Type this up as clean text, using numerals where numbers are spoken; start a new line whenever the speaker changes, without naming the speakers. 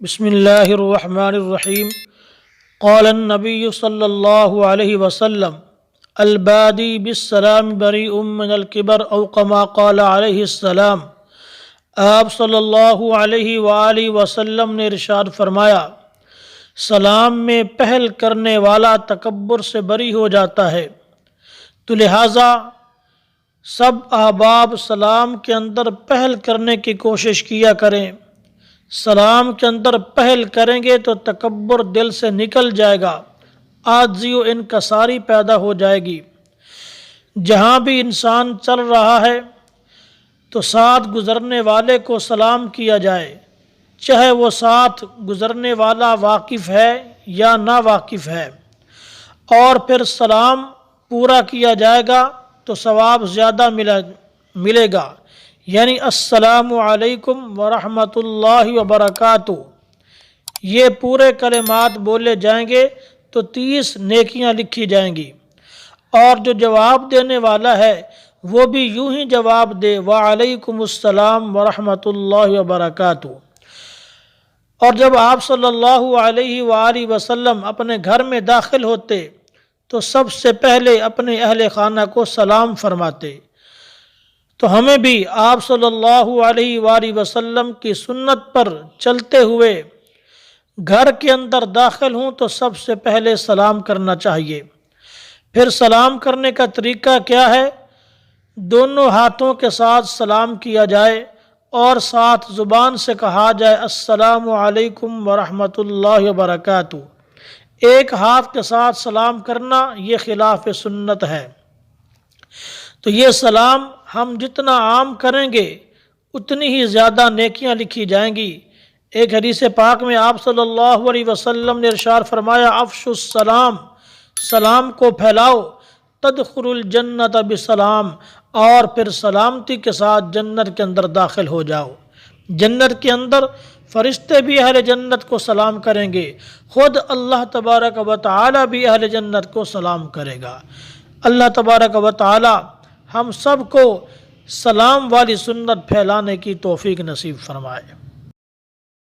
بسم اللہ الرحمن الرحیم قال النبی صلی اللہ علیہ وسلم البادی بالسلام بریء من الکبر او کما قال علیہ السلام۔ آپ صلی اللہ علیہ وآلہ وسلم نے ارشاد فرمایا، سلام میں پہل کرنے والا تکبر سے بری ہو جاتا ہے، تو لہٰذا سب احباب سلام کے اندر پہل کرنے کی کوشش کیا کریں۔ سلام کے اندر پہل کریں گے تو تکبر دل سے نکل جائے گا، عاجزی و انکساری پیدا ہو جائے گی۔ جہاں بھی انسان چل رہا ہے تو ساتھ گزرنے والے کو سلام کیا جائے، چاہے وہ ساتھ گزرنے والا واقف ہے یا نا واقف ہے، اور پھر سلام پورا کیا جائے گا تو ثواب زیادہ ملے گا، یعنی السلام علیکم ورحمۃ اللہ وبرکاتہ۔ یہ پورے کلمات بولے جائیں گے تو 30 نیکیاں لکھی جائیں گی، اور جو جواب دینے والا ہے وہ بھی یوں ہی جواب دے وعلیکم السلام ورحمۃ اللہ وبرکاتہ۔ اور جب آپ صلی اللہ علیہ وآلہ وسلم اپنے گھر میں داخل ہوتے تو سب سے پہلے اپنے اہل خانہ کو سلام فرماتے، تو ہمیں بھی آپ صلی اللہ علیہ وآلہ وسلم کی سنت پر چلتے ہوئے گھر کے اندر داخل ہوں تو سب سے پہلے سلام کرنا چاہیے۔ پھر سلام کرنے کا طریقہ کیا ہے؟ دونوں ہاتھوں کے ساتھ سلام کیا جائے اور ساتھ زبان سے کہا جائے السلام علیکم ورحمۃ اللہ وبرکاتہ۔ ایک ہاتھ کے ساتھ سلام کرنا یہ خلاف سنت ہے۔ تو یہ سلام ہم جتنا عام کریں گے اتنی ہی زیادہ نیکیاں لکھی جائیں گی۔ ایک حدیث پاک میں آپ صلی اللہ علیہ وسلم نے ارشاد فرمایا، افشوا السلام، سلام کو پھیلاؤ، تدخلوا الجنت بسلام، اور پھر سلامتی کے ساتھ جنت کے اندر داخل ہو جاؤ۔ جنت کے اندر فرشتے بھی اہل جنت کو سلام کریں گے، خود اللہ تبارک و تعالی بھی اہل جنت کو سلام کرے گا۔ اللہ تبارک و تعالی ہم سب کو سلام والی سنت پھیلانے کی توفیق نصیب فرمائے۔